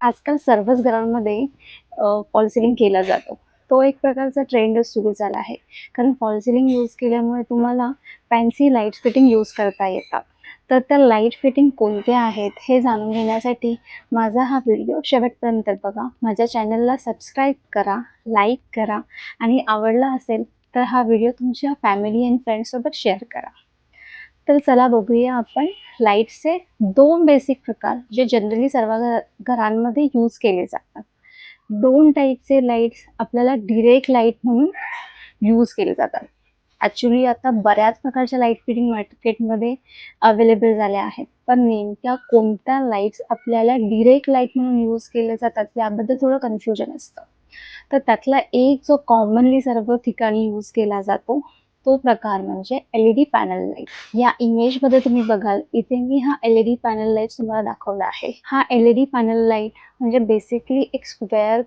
आजकाल सर्वच घरांमध्ये फॉल सीलिंग केला जातो. तो एक प्रकारचा ट्रेंडच सुरू झाला आहे. कारण फॉल सीलिंग यूज केल्यामुळे तुम्हाला फॅन्सी लाईट फिटिंग यूज करता येतात. तर त्या लाईट फिटिंग कोणत्या आहेत हे जाणून घेण्यासाठी माझा हा व्हिडिओ शेवटपर्यंत बघा. माझ्या चॅनलला सबस्क्राईब करा, लाईक करा आणि आवडला असेल तर हा व्हिडिओ तुमच्या फॅमिली आणि फ्रेंड्ससोबत शेअर करा. तर चला बघूया आपण लाईट्सचे दोन बेसिक प्रकार जे जनरली सर्व घरांमध्ये यूज केले जातात. दोन टाईपचे लाईट्स आपल्याला डिरेक्ट लाईट म्हणून यूज केले जातात. ॲक्च्युली आता बऱ्याच प्रकारच्या लाईट फिटिंग मार्केटमध्ये अवेलेबल झाल्या आहेत. पण नेमक्या कोणत्या लाईट्स आपल्याला डिरेक्ट लाईट म्हणून यूज केले जातात याबद्दल थोडं कन्फ्युजन असतं. तर त्यातला एक जो कॉमनली सर्व ठिकाणी यूज केला जातो तो प्रकार म्हणजे एलईडी पॅनल लाईट. या इमेजमध्ये तुम्ही बघाल इथे मी हा एलईडी पॅनल लाईट तुम्हाला दाखवला आहे. हा एलईडी पॅनल लाईट म्हणजे बेसिकली एक स्क्वेअर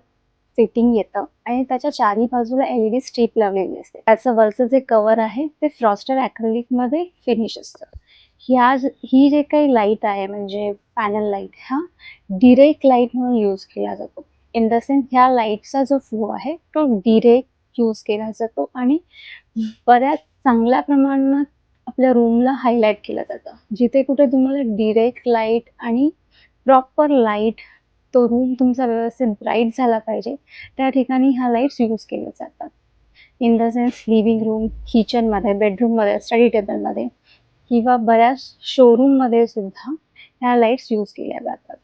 फिटिंग येतं आणि त्याच्या चारी बाजूला एलईडी स्ट्रीप लावलेली असते. त्याचं वरचं जे कव्हर आहे ते फ्रॉस्टेड ॲक्रेलिक मध्ये फिनिश असतं. ही जे काही लाईट आहे म्हणजे पॅनल लाईट हा डिरेक्ट लाईट म्हणून यूज केला जातो. इन द सेन्स ह्या लाईटचा जो फ्लो आहे तो डिरेक्ट यूज केला जातो आणि बऱ्याच चांगल्या प्रमाणात आपल्या रूमला हायलाइट केलं जातं. जिथे कुठे तुम्हाला डिरेक्ट लाईट आणि प्रॉपर लाईट तो रूम तुमचा व्यवस्थित ब्राईट झाला पाहिजे त्या ठिकाणी ह्या लाईट्स यूज केल्या जातात. In the sense living room, किचनमध्ये, बेडरूममध्ये, स्टडी टेबलमध्ये किंवा बऱ्याच शोरूममध्ये सुद्धा ह्या लाईट्स यूज केल्या जातात.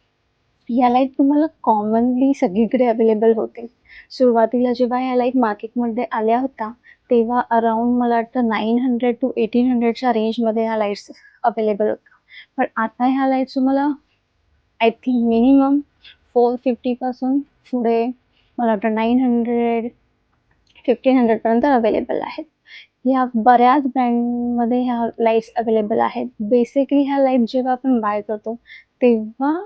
या लाईट तुम्हाला कॉमनली सगळीकडे अवेलेबल होते. सुरुवातीला जेव्हा ह्या लाईट मार्केटमध्ये आल्या होत्या तेव्हा अराउंड मला वाटतं 900 to 1800च्या रेंजमध्ये ह्या लाईट्स अवेलेबल होत्या. पण आता ह्या लाईट्स तुम्हाला आय थिंक मिनिमम 450 पासून पुढे मला वाटतं 900, 1500 पर्यंत अवेलेबल आहेत. ह्या बऱ्याच ब्रँडमध्ये ह्या लाईट्स अवेलेबल आहेत. बेसिकली ह्या लाईट जेव्हा आपण बाय करतो तेव्हा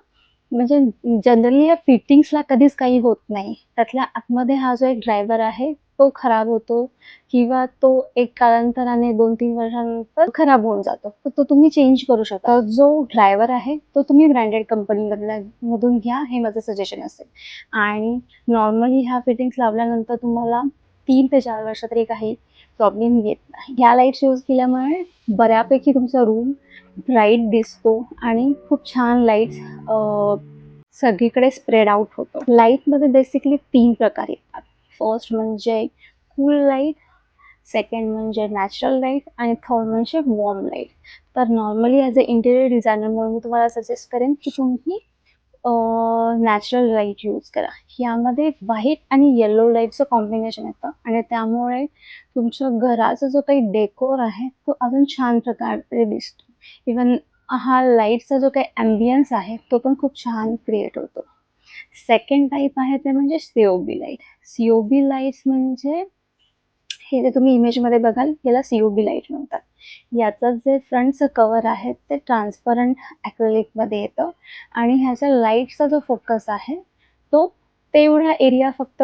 म्हणजे जनरली या फिटिंग्सला कधीच काही होत नाही. त्यातल्या आतमध्ये हा जो एक ड्रायव्हर आहे तो खराब होतो किंवा तो एक कालांतराने 2-3 वर्षानंतर खराब होऊन जातो. तर तो तुम्ही चेंज करू शकता. जो ड्रायव्हर आहे तो तुम्ही ब्रँडेड कंपनीमधून घ्या हे माझं सजेशन असेल. आणि नॉर्मली ह्या फिटिंग्स लावल्यानंतर तुम्हाला 3 ते 4 वर्ष तरी काही प्रॉब्लेम येत नाही. ह्या लाईट्स यूज केल्यामुळे बऱ्यापैकी तुमचा रूम ब्राईट दिसतो आणि खूप छान लाईट्स सगळीकडे स्प्रेड आउट होतो. लाईटमध्ये बेसिकली 3 प्रकार येतात. फर्स्ट म्हणजे कूल लाईट, सेकंड म्हणजे नॅचरल लाईट आणि थर्ड म्हणजे वॉर्म लाईट. तर normally as a interior designer म्हणून मी तुम्हाला सजेस्ट करेन की तुम्ही नॅचरल लाईट यूज करा. यामध्ये व्हाईट आणि येलो लाईटचं कॉम्बिनेशन येतं आणि त्यामुळे तुमच्या घराचा जो काही डेकोर आहे तो अजून छान प्रकारे दिसतो. इवन हा लाईटचा जो काही ॲम्बियन्स आहे तो पण खूप छान क्रिएट होतो. सेकंड टाईप आहे ते म्हणजे सीओबी लाईट. सीओबी लाईट्स म्हणजे हे जे तुम्ही इमेजमध्ये बघाल याला सीओबी लाईट म्हणतात. याचं जे फ्रंटचं कव्हर आहे ते ट्रान्सपरंट ॲक्रेलिकमध्ये येतं आणि ह्याच्या लाईटचा जो फोकस आहे तो तेवढा एरिया फक्त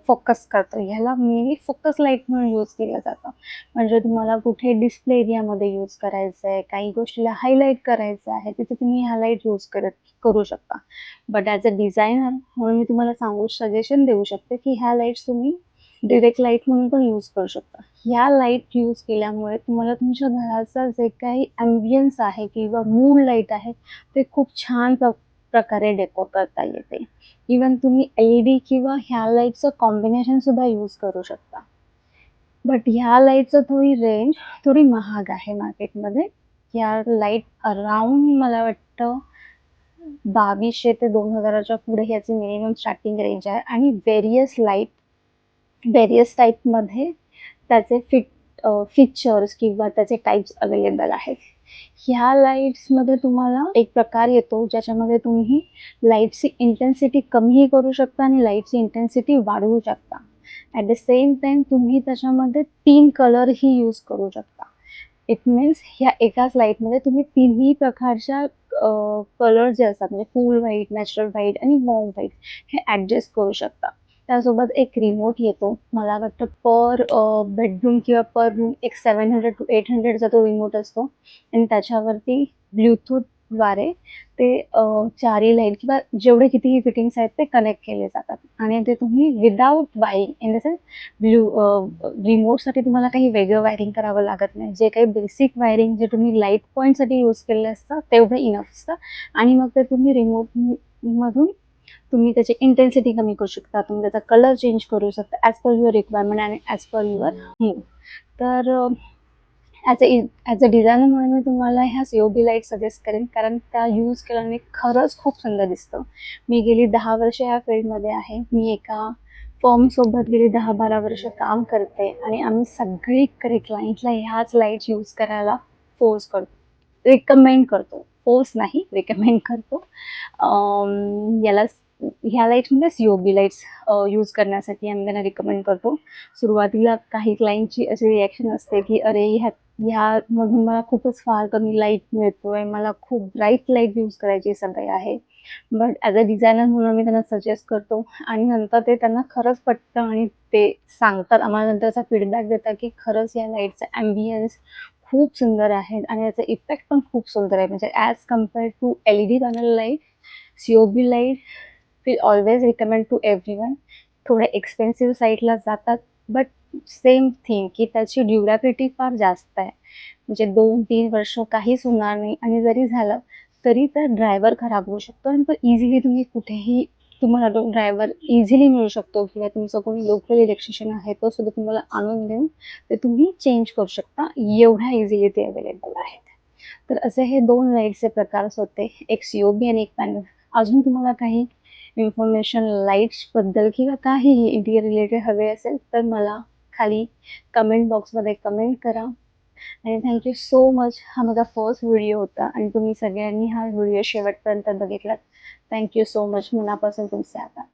फोकस करतो. ह्याला मेनली फोकस लाईट म्हणून यूज केलं जातं. म्हणजे तुम्हाला कुठे डिस्प्ले एरियामध्ये यूज करायचं आहे, काही गोष्टीला हायलाईट करायचं आहे, तिथे तुम्ही ह्या लाईट यूज करू शकता. बट ॲज अ डिझायनर म्हणून मी तुम्हाला सजेशन देऊ शकते की ह्या लाईट्स तुम्ही डिरेक्ट लाईट म्हणून पण यूज करू शकता. ह्या लाईट यूज केल्यामुळे तुम्हाला तुमच्या घराचा जे काही ॲम्बियन्स आहे किंवा मूड लाईट आहे ते खूप छान प्रकारे डेकोर करता येते. इवन तुम्ही एलईडी किंवा ह्या लाईटचं कॉम्बिनेशन सुद्धा यूज करू शकता. बट ह्या लाईटचं रेंज थोडी महाग आहे मार्केटमध्ये. ह्या लाईट अराउंड मला वाटतं 2200 ते 2000च्या पुढे ह्याची मिनिमम स्टार्टिंग रेंज आहे आणि व्हेरियस टाईपमध्ये त्याचे फीचर्स किंवा त्याचे टाईप्स अवेलेबल आहेत. ह्या लाईट्समध्ये तुम्हाला एक प्रकार येतो ज्याच्यामध्ये तुम्ही लाईटची इंटेन्सिटी कमीही करू शकता आणि लाईटची इंटेन्सिटी वाढवू शकता. ॲट द सेम टाईम तुम्ही त्याच्यामध्ये 3 कलरही यूज करू शकता. इट मीन्स ह्या एकाच लाईटमध्ये तुम्ही तिन्ही प्रकारच्या कलर जे असतात म्हणजे कूल व्हाईट, नॅचरल व्हाईट आणि वॉर्म व्हाईट हे ॲडजस्ट करू शकता. त्यासोबत एक रिमोट येतो. मला वाटतं पर बेडरूम किंवा पर रूम एक 700 to 800चा तो रिमोट असतो आणि त्याच्यावरती ब्लूटूथ द्वारे ते चारही लाईट किंवा जेवढे कितीही फिटिंग्स आहेत ते कनेक्ट केले जातात आणि ते तुम्ही without wiring in the sense रिमोटसाठी तुम्हाला काही वेगळं वायरिंग करावं लागत नाही. जे काही बेसिक वायरिंग जे तुम्ही लाईट पॉईंटसाठी यूज केलेलं असतं तेवढं इनफ असतं आणि मग ते तुम्ही रिमोट मधून तुम्ही त्याची इंटेन्सिटी कमी करू शकता, तुम्ही त्याचा कलर चेंज करू शकता ॲज पर युअर रिक्वायरमेंट आणि ॲज पर युअर मूड. तर ॲज अ डिझायनर म्हणून मी तुम्हाला ह्या COB लाईट सजेस्ट करेन, कारण त्या यूज केल्याने खरंच खूप सुंदर दिसतं. मी गेली 10 वर्ष या फील्डमध्ये आहे. मी एका फर्मसोबत गेली 10-12 वर्ष काम करते आणि आम्ही सगळीकडे क्लायंटला ह्याच लाईट्स यूज करायला फोर्स करतो. रिकमेंड करतो. फोर्स नाही, रिकमेंड करतो. याला ह्या लाईट्स म्हणजे COB लाईट्स यूज करण्यासाठी आम्ही त्यांना रिकमेंड करतो. सुरुवातीला काही क्लायंटची अशी रिॲक्शन असते, की "अरे, ह्यामधून मला खूपच फार कमी लाईट मिळतोय. मला खूप ब्राईट लाईट यूज करायची सवय आहे." बट ॲज अ डिझायनर म्हणून मी त्यांना सजेस्ट करतो आणि नंतर ते त्यांना खरंच पटतं आणि ते सांगतात आम्हाला नंतरचा फीडबॅक देतात, की खरंच या लाईटचा ॲम्बियन्स खूप सुंदर आहे आणि याचा इफेक्ट पण खूप सुंदर आहे. म्हणजे as compared to LED panel light, COB light will always recommend to everyone. थोड्या एक्सपेन्सिव्ह साईडला जातात, बट सेम थिंग की त्याची ड्युरेबिलिटी फार जास्त आहे. म्हणजे 2-3 वर्ष काहीच होणार नाही आणि जरी झालं, तरी तर ड्रायव्हर खराब होऊ शकतो आणि तो इझिली तुम्ही कुठेही तुम्हाला तो ड्रायव्हर इझिली मिळू शकतो किंवा तुमचं कोणी लोकल इलेक्ट्रिशियन आहे, तो सुद्धा तुम्हाला आणून देऊन ते तुम्ही चेंज करू शकता. एवढ्या इझिली ते अवेलेबल आहेत. तर असे हे 2 लाईटचे प्रकार होते. एक COB आणि एक पॅनल. अजून तुम्हाला काही इन्फॉर्मेशन लाईट्सबद्दल किंवा काहीही इंटिरियर रिलेटेड हवे असेल, तर मला खाली कमेंट बॉक्समध्ये कमेंट करा आणि थँक सो मच. हा माझा फर्स्ट व्हिडिओ होता आणि तुम्ही सगळ्यांनी हा व्हिडिओ शेवटपर्यंत बघितलात. Thank so much. मनापासून तुमचे आभार.